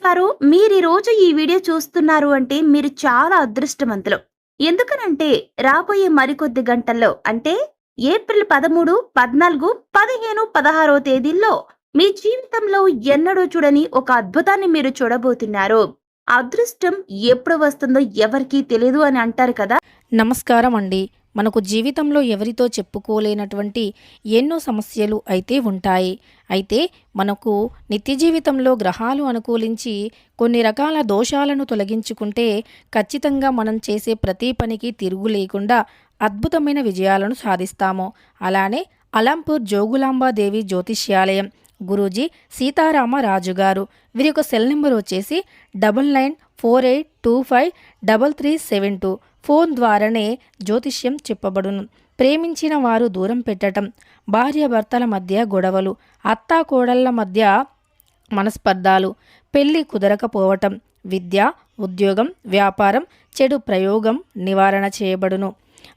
వారు మీరు ఈ రోజు ఈ వీడియో చూస్తున్నారు అంటే మీరు చాలా అదృష్టవంతులు. ఎందుకనంటే రాబోయే మరికొద్ది గంటల్లో అంటే ఏప్రిల్ 13, 14, 15, 16 తేదీల్లో మీ జీవితంలో ఎన్నడూ చూడని ఒక అద్భుతాన్ని మీరు చూడబోతున్నారు. అదృష్టం ఎప్పుడు వస్తుందో ఎవరికీ తెలీదు అని అంటారు కదా! నమస్కారం అండి. మనకు జీవితంలో ఎవరితో చెప్పుకోలేనటువంటి ఎన్నో సమస్యలు అయితే ఉంటాయి. అయితే మనకు నిత్య జీవితంలో గ్రహాలు అనుకూలించి కొన్ని రకాల దోషాలను తొలగించుకుంటే ఖచ్చితంగా మనం చేసే ప్రతి పనికి తిరుగు లేకుండా అద్భుతమైన విజయాలను సాధిస్తాము. అలానే అలంపూర్ జోగులాంబాదేవి జ్యోతిష్యాలయం గురూజీ సీతారామ రాజు గారు. వీరి యొక్క సెల్ నెంబర్ వచ్చేసి 9948253372. ఫోన్ ద్వారానే జ్యోతిష్యం చెప్పబడును. ప్రేమించిన వారు దూరం పెట్టడం, భార్యాభర్తల మధ్య గొడవలు, అత్తాకోడళ్ల మధ్య మనస్పర్ధాలు, పెళ్లి కుదరకపోవటం, విద్య, ఉద్యోగం, వ్యాపారం, చెడు ప్రయోగం నివారణ చేయబడును.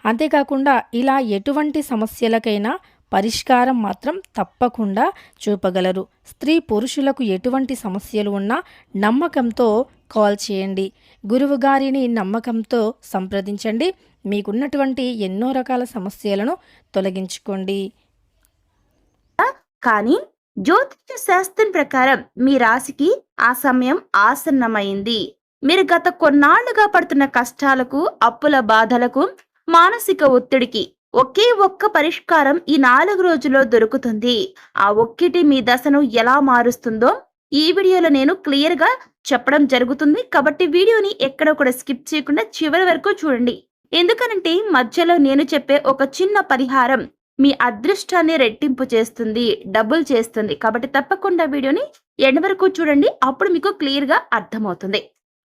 అంతేకాకుండా ఇలా ఎటువంటి సమస్యలకైనా పరిష్కారం మాత్రం తప్పకుండా చూపగలరు. స్త్రీ పురుషులకు ఎటువంటి సమస్యలు ఉన్నా నమ్మకంతో కాల్ చేయండి. గురువుగారిని నమ్మకంతో సంప్రదించండి. మీకున్నటువంటి ఎన్నో రకాల సమస్యలను తొలగించుకోండి. కానీ జ్యోతిష్య శాస్త్రం ప్రకారం మీ రాశికి ఆ సమయం ఆసన్నమైంది. మీరు గత కొన్నాళ్లుగా పడుతున్న కష్టాలకు, అప్పుల బాధలకు, మానసిక ఒత్తిడికి ఒకే ఒక్క పరిష్కారం ఈ 4 రోజుల్లో దొరుకుతుంది. ఆ ఒక్కటి మీ దశను ఎలా మారుస్తుందో ఈ వీడియోలో నేను క్లియర్ గా చెప్పడం జరుగుతుంది. కాబట్టి వీడియోని ఎక్కడ కూడా స్కిప్ చేయకుండా చివరి వరకు చూడండి. ఎందుకనంటే మధ్యలో నేను చెప్పే ఒక చిన్న పరిహారం మీ అదృష్టాన్ని రెట్టింపు చేస్తుంది, డబుల్ చేస్తుంది. కాబట్టి తప్పకుండా వీడియోని ఎండ్ వరకు చూడండి. అప్పుడు మీకు క్లియర్ గా అర్థమవుతుంది.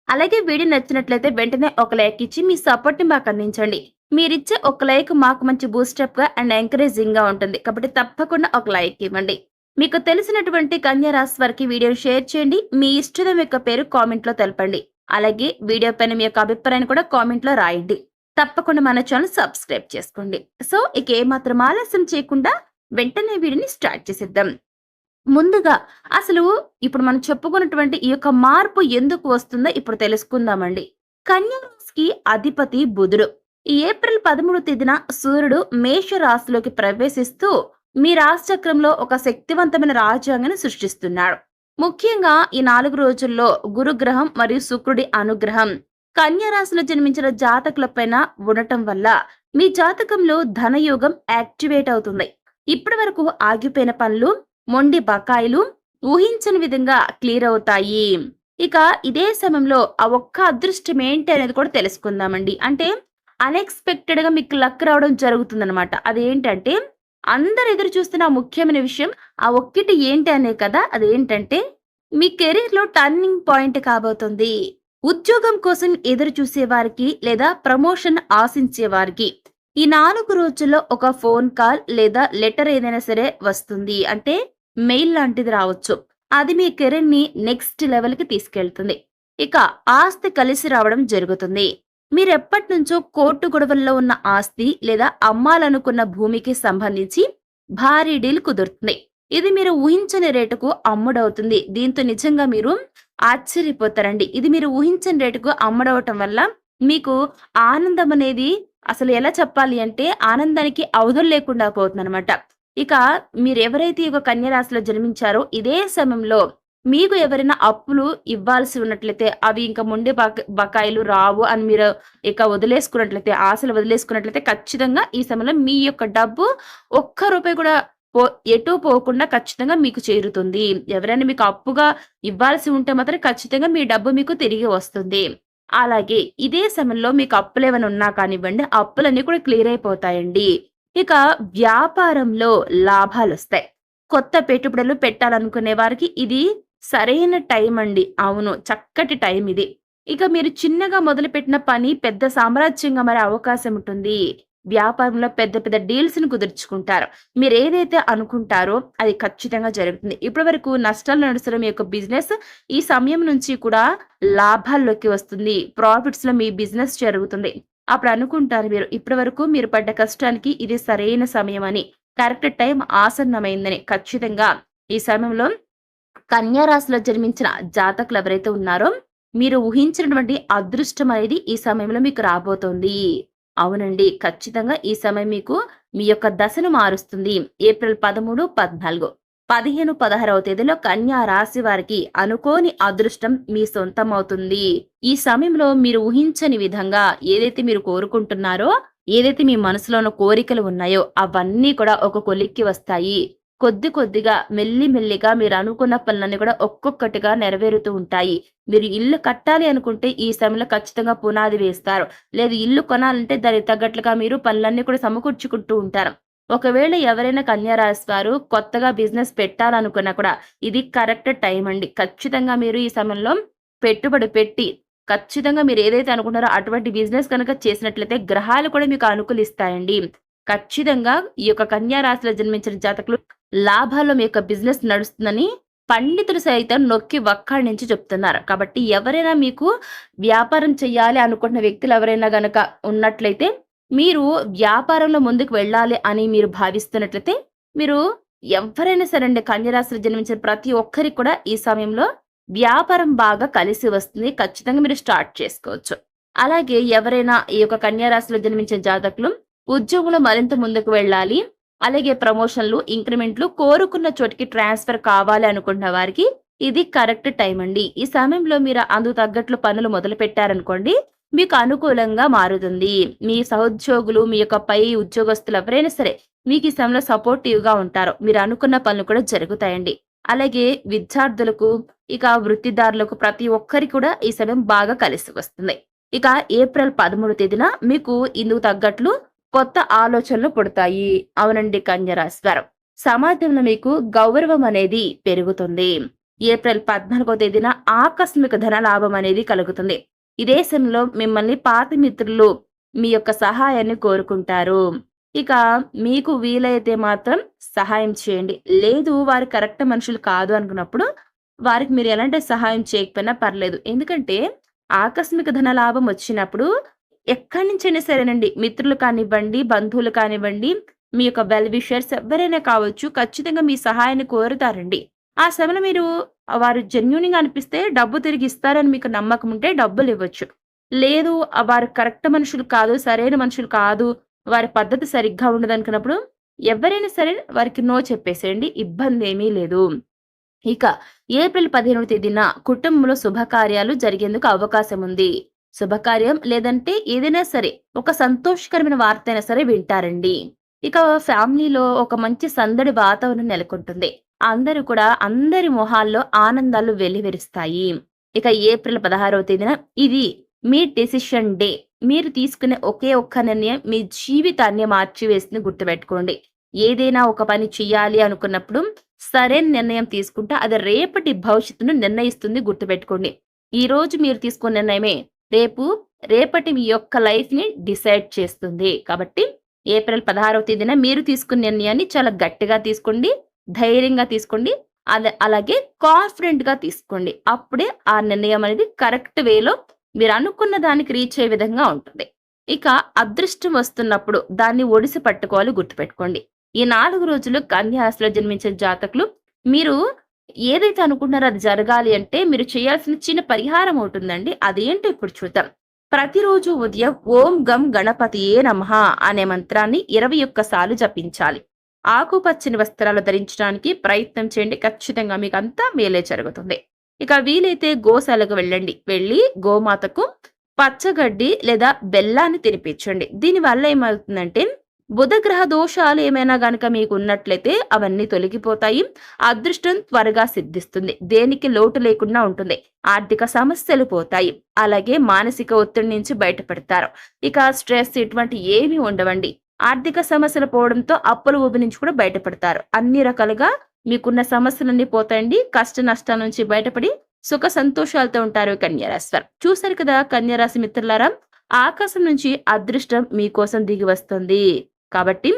అలాగే వీడియో నచ్చినట్లయితే వెంటనే ఒక లైక్ ఇచ్చి మీ సపోర్ట్ ని మాకు అందించండి. మీరిచ్చే ఒక లైక్ మాకు మంచి బూస్టప్ గా అండ్ ఎంకరేజింగ్ గా ఉంటుంది. కాబట్టి తప్పకుండా ఒక లైక్ ఇవ్వండి. మీకు తెలిసినటువంటి కన్యా రాశి వారికి వీడియోని షేర్ చేయండి. మీ ఇష్టదైవం యొక్క పేరు కామెంట్ లో తెలపండి. అలాగే వీడియో పైన మీ యొక్క అభిప్రాయాన్ని కూడా కామెంట్ లో రాయండి. తప్పకుండా మన ఛానల్ సబ్స్క్రైబ్ చేసుకోండి. సో ఇక ఏమాత్రం ఆలస్యం చేయకుండా వెంటనే వీడియోని స్టార్ట్ చేసేద్దాం. ముందుగా అసలు ఇప్పుడు మనం చెప్పుకున్నటువంటి ఈ యొక్క మార్పు ఎందుకు వస్తుందో ఇప్పుడు తెలుసుకుందామండి. కన్యా రాశికి అధిపతి బుధుడు. ఈ ఏప్రిల్ 13 తేదీన సూర్యుడు మేష రాశిలోకి ప్రవేశిస్తూ మీ రాశి చక్రంలో ఒక శక్తివంతమైన రాజ్యాంగాన్ని సృష్టిస్తున్నాడు. ముఖ్యంగా ఈ 4 రోజుల్లో గురుగ్రహం మరియు శుక్రుడి అనుగ్రహం కన్యా రాశిలో జన్మించిన జాతకులపైన ఉండటం వల్ల మీ జాతకంలో ధనయోగం యాక్టివేట్ అవుతుంది. ఇప్పటి వరకు ఆగిపోయిన పనులు, మొండి బకాయిలు ఊహించని విధంగా క్లియర్ అవుతాయి. ఇక ఇదే సమయంలో ఆ ఒక్క అదృష్టం ఏంటి అనేది కూడా తెలుసుకుందామండి. అంటే అన్ఎక్స్పెక్టెడ్ గా మీకు లక్ రావడం జరుగుతుందన్నమాట. అదేంటంటే అందరు ఎదురు చూస్తున్న ఆ ముఖ్యమైన విషయం ఆ ఒక్కటి ఏంటి అనే కదా. అదేంటంటే మీ కెరీర్ లో టర్నింగ్ పాయింట్ కాబోతుంది. ఉద్యోగం కోసం ఎదురు చూసే వారికి లేదా ప్రమోషన్ ఆశించే వారికి ఈ 4 రోజుల్లో ఒక ఫోన్ కాల్ లేదా లెటర్ ఏదైనా సరే వస్తుంది. అంటే మెయిల్ లాంటిది రావచ్చు. అది మీ కెరీర్ ని నెక్స్ట్ లెవెల్ కి తీసుకెళ్తుంది. ఇక ఆస్తి కలిసి రావడం జరుగుతుంది. మీరెప్పటి నుంచో కోర్టు గొడవల్లో ఉన్న ఆస్తి లేదా అమ్మాలనుకున్న భూమికి సంబంధించి భారీ డీల్ కుదురుతుంది. ఇది మీరు ఊహించని రేటుకు అమ్ముడవుతుంది. దీంతో నిజంగా మీరు ఆశ్చర్యపోతారండి. ఇది మీరు ఊహించని రేటుకు అమ్ముడవటం వల్ల మీకు ఆనందం అనేది అసలు ఎలా చెప్పాలి అంటే ఆనందానికి అవధులు లేకుండా పోతుందన్నమాట. ఇక మీరెవరైతే ఈ కన్య రాశిలో జన్మించారో ఇదే సమయంలో మీకు ఎవరైనా అప్పులు ఇవ్వాల్సి ఉన్నట్లయితే అవి ఇంకా మొండి బకాయిలు రావు అని మీరు ఇక వదిలేసుకున్నట్లయితే, ఆశలు వదిలేసుకున్నట్లయితే ఖచ్చితంగా ఈ సమయంలో మీ యొక్క డబ్బు ఒక్క రూపాయి కూడా ఎటు పోకుండా ఖచ్చితంగా మీకు చేరుతుంది. ఎవరైనా మీకు అప్పుగా ఇవ్వాల్సి ఉంటే మాత్రం ఖచ్చితంగా మీ డబ్బు మీకు తిరిగి వస్తుంది. అలాగే ఇదే సమయంలో మీకు అప్పులేమైనా ఉన్నా కానివ్వండి, ఆ అప్పులన్నీ కూడా క్లియర్ అయిపోతాయండి. ఇక వ్యాపారంలో లాభాలొస్తాయి. కొత్త పెట్టుబడులు పెట్టాలనుకునే వారికి ఇది సరైన టైం అండి. అవును, చక్కటి టైం ఇది. ఇక మీరు చిన్నగా మొదలుపెట్టిన పని పెద్ద సామ్రాజ్యంగా మారే అవకాశం ఉంటుంది. వ్యాపారంలో పెద్ద పెద్ద డీల్స్ ని కుదుర్చుకుంటారు. మీరు ఏదైతే అనుకుంటారో అది ఖచ్చితంగా జరుగుతుంది. ఇప్పటి వరకు నష్టాలు నడుస్తున్న మీ యొక్క బిజినెస్ ఈ సమయం నుంచి కూడా లాభాల్లోకి వస్తుంది. ప్రాఫిట్స్ లో మీ బిజినెస్ జరుగుతుంది. అప్పుడు అనుకుంటారు మీరు ఇప్పటి వరకు మీరు పడ్డ కష్టానికి ఇది సరైన సమయం అని, కరెక్ట్ టైం ఆసన్నమైందని. ఖచ్చితంగా ఈ సమయంలో కన్యా రాశిలో జన్మించిన జాతకులు ఎవరైతే ఉన్నారో మీరు ఊహించినటువంటి అదృష్టం అనేది ఈ సమయంలో మీకు రాబోతోంది. అవునండి. ఖచ్చితంగా ఈ సమయం మీకు మీ యొక్క దశను మారుస్తుంది. ఏప్రిల్ 13, 14, 15, 16వ తేదీలో కన్యా రాశి వారికి అనుకోని అదృష్టం మీ సొంతమవుతుంది. ఈ సమయంలో మీరు ఊహించని విధంగా ఏదైతే మీరు కోరుకుంటున్నారో, ఏదైతే మీ మనసులో ఉన్న కోరికలు ఉన్నాయో అవన్నీ కూడా ఒక కొలిక్కి వస్తాయి. కొద్ది కొద్దిగా మెల్లి మెల్లిగా మీరు అనుకున్న పనులన్నీ కూడా ఒక్కొక్కటిగా నెరవేరుతూ ఉంటాయి. మీరు ఇల్లు కట్టాలి అనుకుంటే ఈ సమయంలో ఖచ్చితంగా పునాది వేస్తారు. లేదు ఇల్లు కొనాలంటే దానికి తగ్గట్లుగా మీరు పనులన్నీ కూడా సమకూర్చుకుంటూ ఉంటారు. ఒకవేళ ఎవరైనా కన్యా రాశి వారు కొత్తగా బిజినెస్ పెట్టాలనుకున్నా కూడా ఇది కరెక్ట్ టైం అండి. ఖచ్చితంగా మీరు ఈ సమయంలో పెట్టుబడి పెట్టి ఖచ్చితంగా మీరు ఏదైతే అనుకుంటారో అటువంటి బిజినెస్ కనుక చేసినట్లయితే గ్రహాలు కూడా మీకు అనుకూలిస్తాయండి. ఖచ్చితంగా ఈ యొక్క కన్యా రాశిలో జన్మించిన జాతకులు లాభాల్లో మీ యొక్క బిజినెస్ నడుస్తుందని పండితులు సైతం నొక్కి వక్కాణించి చెప్తున్నారు. కాబట్టి ఎవరైనా మీకు వ్యాపారం చేయాలి అనుకుంటున్న వ్యక్తులు ఎవరైనా గనక ఉన్నట్లయితే, మీరు వ్యాపారంలో ముందుకు వెళ్ళాలి అని మీరు భావిస్తున్నట్లయితే, మీరు ఎవ్వరైనా సరే అండి కన్యా రాశిలో జన్మించిన ప్రతి ఒక్కరికి కూడా ఈ సమయంలో వ్యాపారం బాగా కలిసి వస్తుంది. ఖచ్చితంగా మీరు స్టార్ట్ చేసుకోవచ్చు. అలాగే ఎవరైనా ఈ యొక్క కన్యా రాశిలో జన్మించిన జాతకులు ఉద్యోగంలో మరింత ముందుకు వెళ్ళాలి. అలాగే ప్రమోషన్‌లు, ఇంక్రిమెంట్‌లు కోరుకున్న చోటికి ట్రాన్స్‌ఫర్ కావాలి అనుకుంటున్న వారికి ఇది కరెక్ట్ టైం అండి. ఈ సమయంలో మీరు అందుకు తగ్గట్లు పనులు మొదలుపెట్టారనుకోండి, మీకు అనుకూలంగా మారుతుంది. మీ సహోద్యోగులు, మీ యొక్క పై ఉద్యోగస్తులు ఎవరైనా సరే మీకు ఈ సమయంలో సపోర్టివ్‌గా ఉంటారు. మీరు అనుకున్న పనులు కూడా జరుగుతాయండి. అలాగే విద్యార్థులకు, ఇక వృత్తిదారులకు ప్రతి ఒక్కరికి కూడా ఈ సమయం బాగా కలిసి వస్తుంది. ఇక ఏప్రిల్ 13 తేదీన మీకు ఇందుకు తగ్గట్లు కొత్త ఆలోచనలు పుడతాయి. అవునండి కన్యా రాశి వారు. సమాజంలో మీకు గౌరవం అనేది పెరుగుతుంది. ఏప్రిల్ 14వ తేదీన ఆకస్మిక ధన లాభం అనేది కలుగుతుంది. ఇదే సమయంలో మిమ్మల్ని పాత మిత్రులు మీ యొక్క సహాయాన్ని కోరుకుంటారు. ఇక మీకు వీలైతే మాత్రం సహాయం చేయండి. లేదు వారు కరెక్ట్ మనుషులు కాదు అనుకున్నప్పుడు వారికి మీరు ఎలాంటి సహాయం చేయకపోయినా పర్లేదు. ఎందుకంటే ఆకస్మిక ధన లాభం వచ్చినప్పుడు ఎక్కడి నుంచైనా సరేనండి. మిత్రులు కానివ్వండి, బంధువులు కానివ్వండి, మీ యొక్క వెల్ విషర్స్ ఎవ్వరైనా కావచ్చు. ఖచ్చితంగా మీ సహాయాన్ని కోరుతారండి. ఆ సమయంలో మీరు వారు జెన్యూన్‌గా అనిపిస్తే డబ్బు తిరిగి ఇస్తారని మీకు నమ్మకం ఉంటే డబ్బులివ్వచ్చు. లేదు వారు కరెక్ట్ మనుషులు కాదు, సరైన మనుషులు కాదు, వారి పద్ధతి సరిగ్గా ఉండదనుకున్నప్పుడు ఎవరైనా సరే వారికి నో చెప్పేసేయండి. ఇబ్బందేమీ లేదు. ఇక ఏప్రిల్ 15వ తేదీన కుటుంబంలో శుభకార్యాలు జరిగేందుకు అవకాశం ఉంది. శుభకార్యం లేదంటే ఏదైనా సరే ఒక సంతోషకరమైన వార్త అయినా సరే వింటారండి. ఇక ఫ్యామిలీలో ఒక మంచి సందడి వాతావరణం నెలకొంటుంది. అందరూ కూడా అందరి మొహాల్లో ఆనందాలు వెల్లివిరుస్తాయి. ఇక ఏప్రిల్ 16వ తేదీన ఇది మీ డెసిషన్ డే. మీరు తీసుకునే ఒకే ఒక్క నిర్ణయం మీ జీవితాన్ని మార్చివేస్తుంది గుర్తుపెట్టుకోండి. ఏదైనా ఒక పని చేయాలి అనుకున్నప్పుడు సరైన నిర్ణయం తీసుకుంటే అది రేపటి భవిష్యత్తును నిర్ణయిస్తుంది గుర్తుపెట్టుకోండి. ఈ రోజు మీరు తీసుకున్న నిర్ణయమే రేపటి మీ యొక్క లైఫ్‌ని డిసైడ్ చేస్తుంది. కాబట్టి ఏప్రిల్ 16వ తేదీన మీరు తీసుకున్న నిర్ణయాన్ని చాలా గట్టిగా తీసుకోండి. ధైర్యంగా తీసుకోండి. అలాగే కాన్ఫిడెంట్‌గా తీసుకోండి. అప్పుడే ఆ నిర్ణయం అనేది కరెక్ట్ వేలో మీరు అనుకున్న దానికి రీచ్ అయ్యే విధంగా ఉంటుంది. ఇక అదృష్టం వస్తున్నప్పుడు దాన్ని ఒడిసి పట్టుకోవాలి గుర్తుపెట్టుకోండి. ఈ 4 రోజులు కన్యా రాశిలో జన్మించిన జాతకులు మీరు ఏదైతే అనుకుంటున్నారో అది జరగాలి అంటే మీరు చేయాల్సిన చిన్న పరిహారం ఉంటుందండి. అదేంటో ఇప్పుడు చూద్దాం. ప్రతిరోజు ఉదయం ఓం గం గణపతియే నమః అనే మంత్రాన్ని 21 సార్లు జపించాలి. ఆకుపచ్చని వస్త్రాలు ధరించడానికి ప్రయత్నం చేయండి. ఖచ్చితంగా మీకు అంతా మేలే జరుగుతుంది. ఇక వీలైతే గోశాలకు వెళ్ళండి. వెళ్ళి గోమాతకు పచ్చగడ్డి లేదా బెల్లాన్ని తినిపించండి. దీనివల్ల ఏమవుతుందంటే బుధగ్రహ దోషాలు ఏమైనా గనక మీకు ఉన్నట్లయితే అవన్నీ తొలగిపోతాయి. అదృష్టం త్వరగా సిద్ధిస్తుంది. దేనికి లోటు లేకుండా ఉంటుంది. ఆర్థిక సమస్యలు పోతాయి. అలాగే మానసిక ఒత్తిడి నుంచి బయటపడతారు. ఇక స్ట్రెస్ ఇటువంటి ఏమీ ఉండవండి. ఆర్థిక సమస్యలు పోవడంతో అప్పుల ఊబి నుంచి కూడా బయటపడతారు. అన్ని రకాలుగా మీకున్న సమస్యలన్నీ పోతాయండి. కష్ట నష్టాల నుంచి బయటపడి సుఖ సంతోషాలతో ఉంటారు కన్యా రాశి వారు. చూసారు కదా కన్యా రాశి మిత్రులారా, ఆకాశం నుంచి అదృష్టం మీకోసం దిగి వస్తుంది. కాబట్టి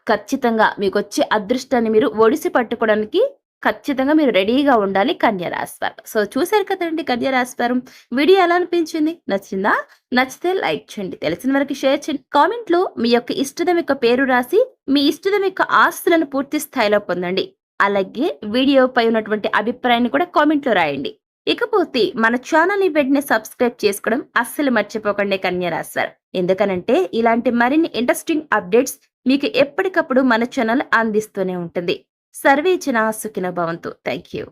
ఖచ్చితంగా మీకొచ్చే అదృష్టాన్ని మీరు ఒడిసి పట్టుకోవడానికి ఖచ్చితంగా మీరు రెడీగా ఉండాలి కన్యా రాశి వారు. సో చూసారు కదండి కన్యా రాశి వారు. వీడియో ఎలా అనిపించింది? నచ్చిందా? నచ్చితే లైక్ చేయండి. తెలిసిన వరకు షేర్ చేయండి. కామెంట్ లో మీ యొక్క ఇష్టదం యొక్క పేరు రాసి మీ ఇష్టదం యొక్క ఆస్తులను పూర్తి స్థాయిలో పొందండి. అలాగే వీడియోపై ఉన్నటువంటి అభిప్రాయాన్ని కూడా కామెంట్లో రాయండి. ఇకపోతే మన ఛానల్ని వెంటనే సబ్స్క్రైబ్ చేసుకోవడం అస్సలు మర్చిపోకండి కన్యరాశి వారు. ఎందుకనంటే ఇలాంటి మరిన్ని ఇంట్రెస్టింగ్ అప్డేట్స్ మీకు ఎప్పటికప్పుడు మన ఛానల్ అందిస్తూనే ఉంటుంది. సర్వే జనా సుఖినో భవంతు. Thank you.